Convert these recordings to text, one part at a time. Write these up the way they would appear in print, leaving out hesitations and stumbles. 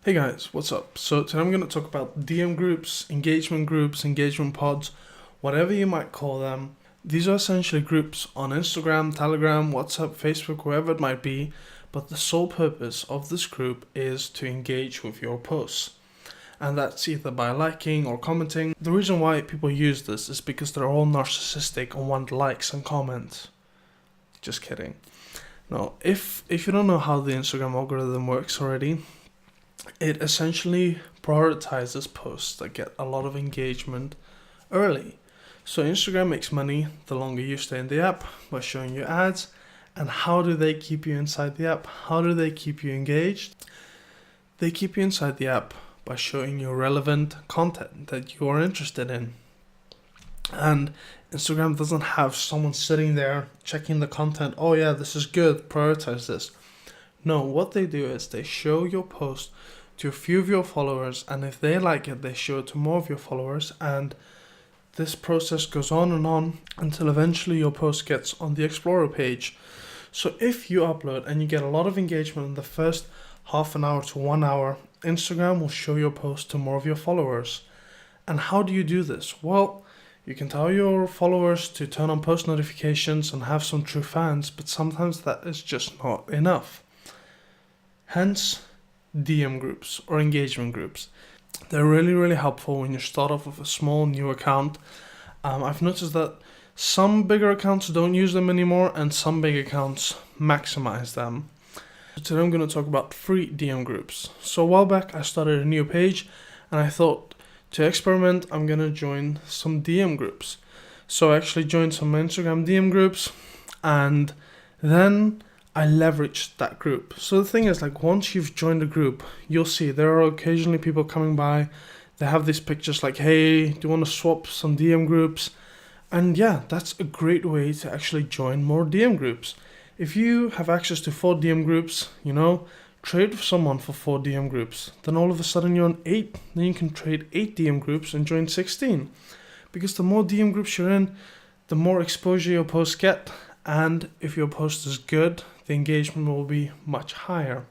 Hey guys, what's up? So today I'm going to talk about DM groups, engagement pods, whatever you might call them. These are essentially groups on Instagram, Telegram, WhatsApp, Facebook, wherever it might be, but the sole purpose of this group is to engage with your posts. And that's either by liking or commenting. The reason why people use this is because they're all narcissistic and want likes and comments. Just kidding. No, if you don't know how the Instagram algorithm works already, it essentially prioritizes posts that get a lot of engagement early. So Instagram makes money the longer you stay in the app by showing you ads. And how do they keep you inside the app? How do they keep you engaged? They keep you inside the app by showing you relevant content that you are interested in. And Instagram doesn't have someone sitting there checking the content. Oh yeah, this is good, prioritize this. No, what they do is they show your post to a few of your followers, and if they like it, they show it to more of your followers, and this process goes on until eventually your post gets on the Explorer page. So if you upload and you get a lot of engagement in the first half an hour to 1 hour, Instagram will show your post to more of your followers. And how do you do this? Well, you can tell your followers to turn on post notifications and have some true fans, but sometimes that is just not enough. Hence, DM groups or engagement groups. They're really helpful when you start off with a small new account. I've noticed that some bigger accounts don't use them anymore and some big accounts maximize them. Today I'm going to talk about free DM groups. So a while back I started a new page and I thought to experiment I'm going to join some DM groups. So I actually joined some Instagram DM groups and then I leveraged that group. So the thing is, like, once you've joined a group, you'll see there are occasionally people coming by. They have these pictures like, hey, do you want to swap some DM groups? And yeah, that's a great way to actually join more DM groups. If you have access to 4 DM groups, trade with someone for 4 DM groups. Then all of a sudden you're on 8. Then you can trade 8 DM groups and join 16. Because the more DM groups you're in, the more exposure your posts get. And if your post is good, the engagement will be much higher.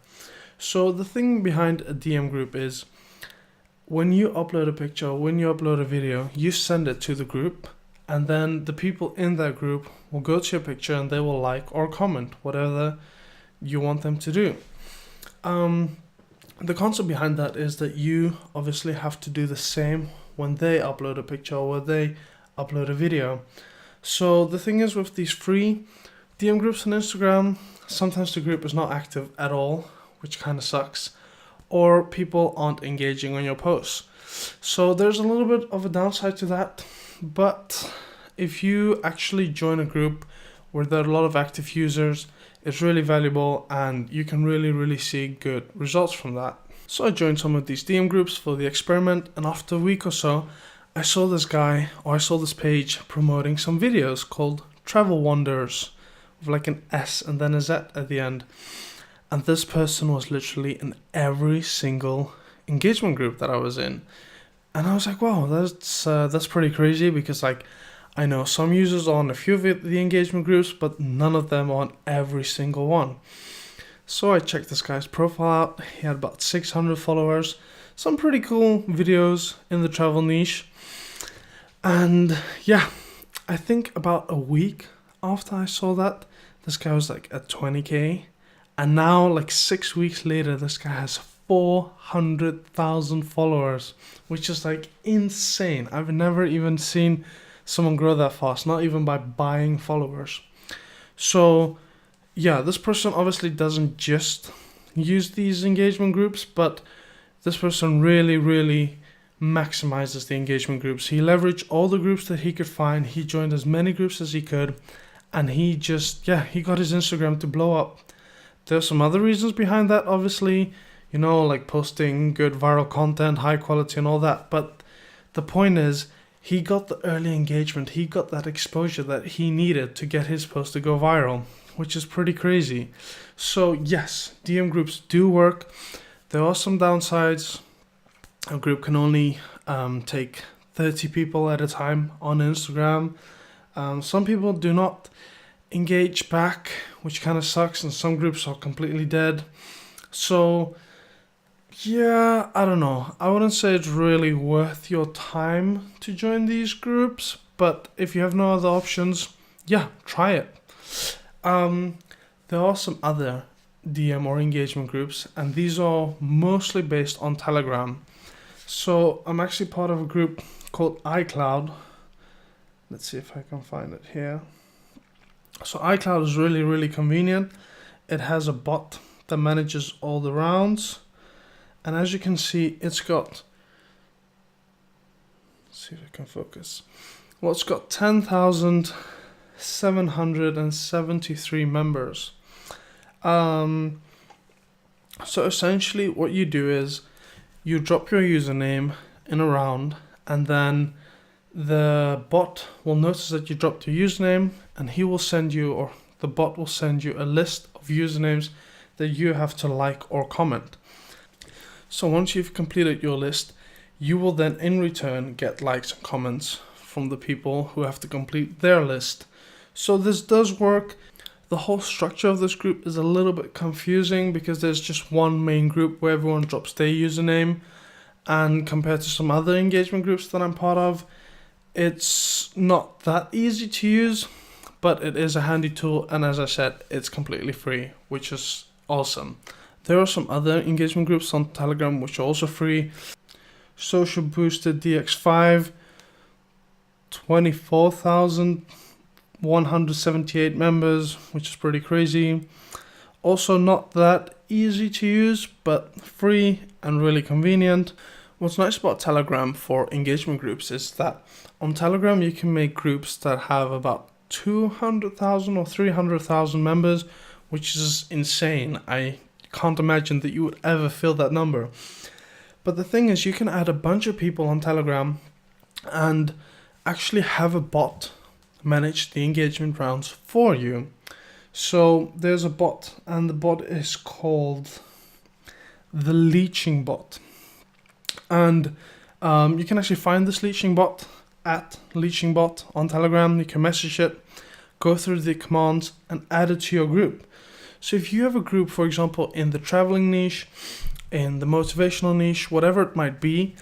So the thing behind a DM group is when you upload a picture, when you upload a video, you send it to the group, and then the people in that group will go to your picture and they will like or comment whatever you want them to do. The concept behind that is that you obviously have to do the same when they upload a picture or when they upload a video. So the thing is, with these free DM groups on Instagram, sometimes the group is not active at all, which kind of sucks, or people aren't engaging on your posts. So there's a little bit of a downside to that, but if you actually join a group where there are a lot of active users, it's really valuable and you can really see good results from that. So I joined some of these DM groups for the experiment, and after a week or so, I saw this page promoting some videos called Travel Wonders, with like an S and then a Z at the end. And this person was literally in every single engagement group that I was in. And I was like, wow, that's pretty crazy, because like I know some users are on a few of the engagement groups, but none of them are on every single one. So I checked this guy's profile out. He had about 600 followers, some pretty cool videos in the travel niche. And yeah, I think about a week after I saw that, this guy was like at 20k. And now, like 6 weeks later, this guy has 400,000 followers, which is like insane. I've never even seen someone grow that fast, not even by buying followers. So yeah, this person obviously doesn't just use these engagement groups, but this person really maximizes the engagement groups. He leveraged all the groups that he could find. He joined as many groups as he could, and he got his Instagram to blow up. There's some other reasons behind that, obviously, like posting good viral content, high quality and all that, but the point is, he got the early engagement, he got that exposure that he needed to get his post to go viral, which is pretty crazy. So yes, DM groups do work. There are some downsides. A group can only take 30 people at a time on Instagram. Some people do not engage back, which kind of sucks, and some groups are completely dead. So Yeah, I don't know. I wouldn't say it's really worth your time to join these groups, but if you have no other options, yeah, try it. Um, there are some other DM or engagement groups, and these are mostly based on Telegram. So I'm actually part of a group called iCloud. Let's see if I can find it here. So iCloud is really, really convenient. It has a bot that manages all the rounds. And as you can see, it's got, let's see if I can focus. Well, it's got 10,773 members. So essentially what you do is you drop your username in a round, and then the bot will notice that you dropped your username, and he will send you, or the bot will send you a list of usernames that you have to like or comment. So once you've completed your list, you will then in return get likes and comments from the people who have to complete their list. So this does work. The whole structure of this group is a little bit confusing because there's just one main group where everyone drops their username, and compared to some other engagement groups that I'm part of, it's not that easy to use, but it is a handy tool, and as I said, it's completely free, which is awesome. There are some other engagement groups on Telegram which are also free. Social Boosted DX5, 24,178 members, which is pretty crazy. Also not that easy to use, but free and really convenient. What's nice about Telegram for engagement groups is that on Telegram you can make groups that have about 200,000 or 300,000 members, which is insane. I can't imagine that you would ever fill that number. But the thing is, you can add a bunch of people on Telegram and actually have a bot manage the engagement rounds for you. So there's a bot, and the bot is called the Leeching Bot. And you can actually find this Leeching Bot at Leeching Bot on Telegram. You can message it, go through the commands, and add it to your group. So if you have a group, for example, in the traveling niche, in the motivational niche, whatever it might be,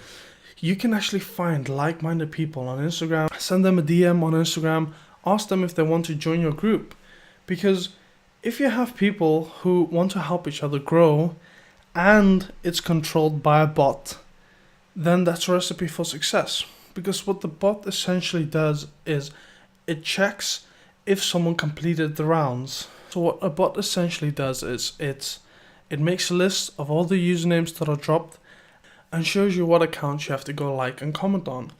you can actually find like-minded people on Instagram, send them a DM on Instagram, ask them if they want to join your group. Because if you have people who want to help each other grow and it's controlled by a bot, then that's a recipe for success. Because what the bot essentially does is it checks if someone completed the rounds. So what a bot essentially does is it makes a list of all the usernames that are dropped and shows you what accounts you have to go like and comment on.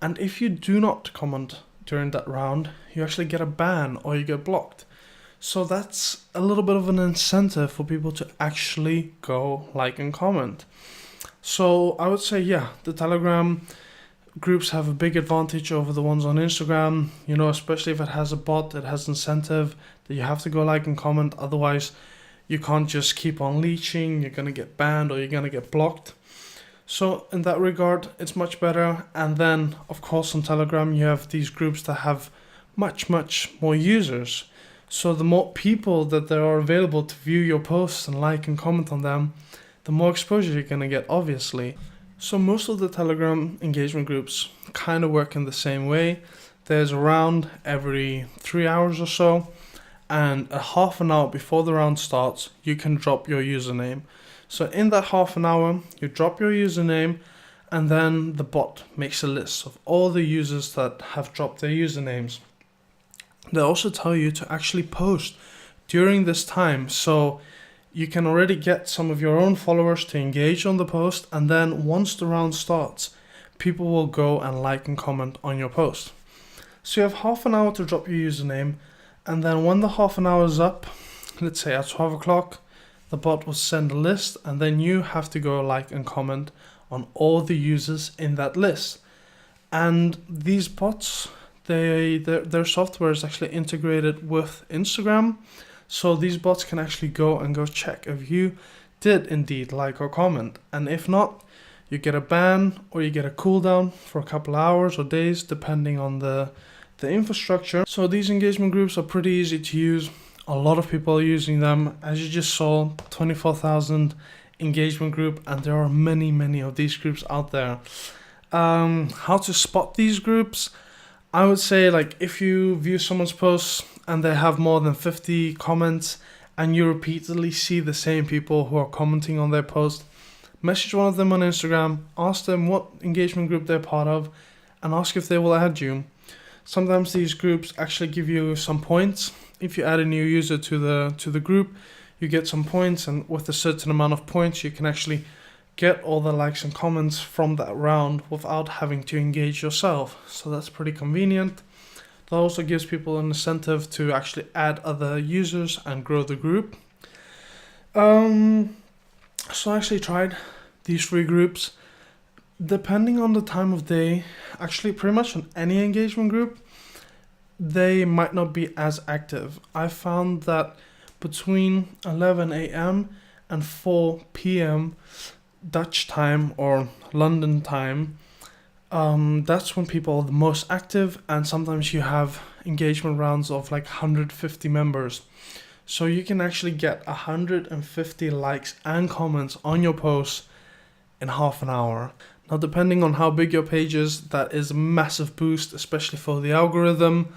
And if you do not comment during that round, you actually get a ban or you get blocked. So that's a little bit of an incentive for people to actually go like and comment. So I would say, yeah, the Telegram groups have a big advantage over the ones on Instagram, especially if it has a bot, it has incentive that you have to go like and comment, otherwise you can't just keep on leeching, you're going to get banned or you're going to get blocked. So in that regard, it's much better. And then, of course, on Telegram, you have these groups that have much, much more users. So the more people that there are available to view your posts and like and comment on them, the more exposure you're going to get, obviously. So most of the Telegram engagement groups kind of work in the same way. There's a round every 3 hours or so, and a half an hour before the round starts, you can drop your username. So in that half an hour, you drop your username, and then the bot makes a list of all the users that have dropped their usernames. They also tell you to actually post during this time, so you can already get some of your own followers to engage on the post, and then once the round starts, people will go and like and comment on your post. So you have half an hour to drop your username, and then when the half an hour is up, let's say at 12 o'clock, the bot will send a list, and then you have to go like and comment on all the users in that list. And these bots, their software is actually integrated with Instagram, so these bots can actually go check if you did indeed like or comment. And if not, you get a ban or you get a cooldown for a couple hours or days, depending on the infrastructure. So these engagement groups are pretty easy to use. A lot of people are using them. As you just saw, 24,000 engagement group, and there are many of these groups out there. How to spot these groups? I would say, like, if you view someone's posts and they have more than 50 comments and you repeatedly see the same people who are commenting on their post, message one of them on Instagram, ask them what engagement group they're part of, and ask if they will add you. Sometimes these groups actually give you some points. If you add a new user to the group, you get some points, and with a certain amount of points you can actually get all the likes and comments from that round without having to engage yourself. So that's pretty convenient. That also gives people an incentive to actually add other users and grow the group. So I actually tried these 3 groups. Depending on the time of day, actually pretty much on any engagement group, they might not be as active. I found that between 11 a.m. and 4 p.m. Dutch time or London time, that's when people are the most active, and sometimes you have engagement rounds of like 150 members. So you can actually get 150 likes and comments on your posts in half an hour. Now, depending on how big your page is, that is a massive boost, especially for the algorithm,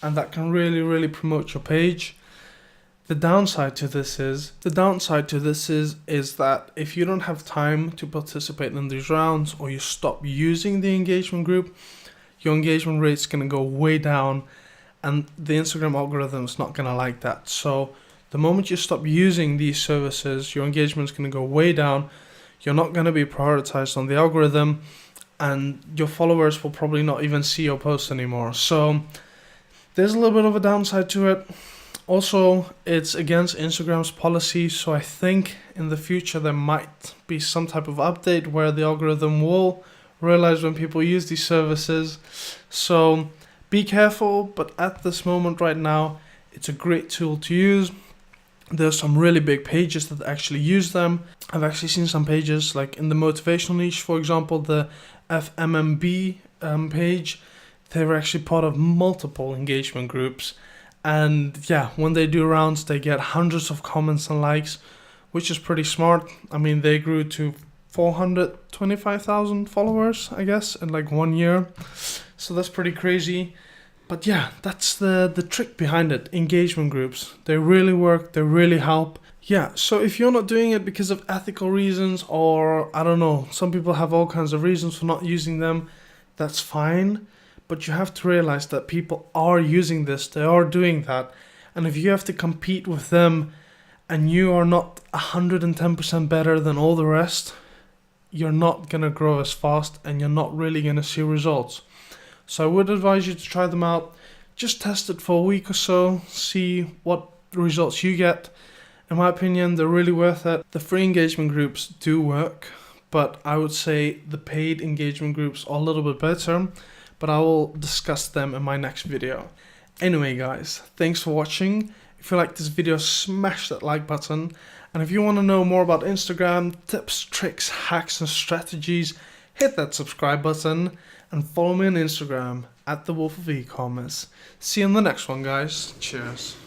and that can really promote your page. The downside to this is that if you don't have time to participate in these rounds, or you stop using the engagement group, your engagement rate's going to go way down, and the Instagram algorithm is not going to like that. So the moment you stop using these services, your engagement is going to go way down. You're not going to be prioritized on the algorithm, and your followers will probably not even see your posts anymore. So there's a little bit of a downside to it. Also, it's against Instagram's policy, so I think in the future there might be some type of update where the algorithm will realize when people use these services. So be careful, but at this moment right now, it's a great tool to use. There's some really big pages that actually use them. I've actually seen some pages like in the motivational niche, for example, the FMMB page. They were actually part of multiple engagement groups. And yeah, when they do rounds, they get hundreds of comments and likes, which is pretty smart. I mean, they grew to 425,000 followers, I guess, in like 1 year. So that's pretty crazy. But yeah, that's the trick behind it. Engagement groups. They really work. They really help. Yeah, so if you're not doing it because of ethical reasons, or I don't know, some people have all kinds of reasons for not using them, that's fine. But you have to realize that people are using this. They are doing that. And if you have to compete with them and you are not 110% better than all the rest, you're not going to grow as fast, and you're not really going to see results. So I would advise you to try them out. Just test it for a week or so, see what results you get. In my opinion, they're really worth it. The free engagement groups do work, but I would say the paid engagement groups are a little bit better, but I will discuss them in my next video. Anyway guys, thanks for watching. If you like this video, smash that like button. And if you want to know more about Instagram, tips, tricks, hacks and strategies, hit that subscribe button and follow me on Instagram @thewolfofecommerce. See you in the next one guys. Cheers.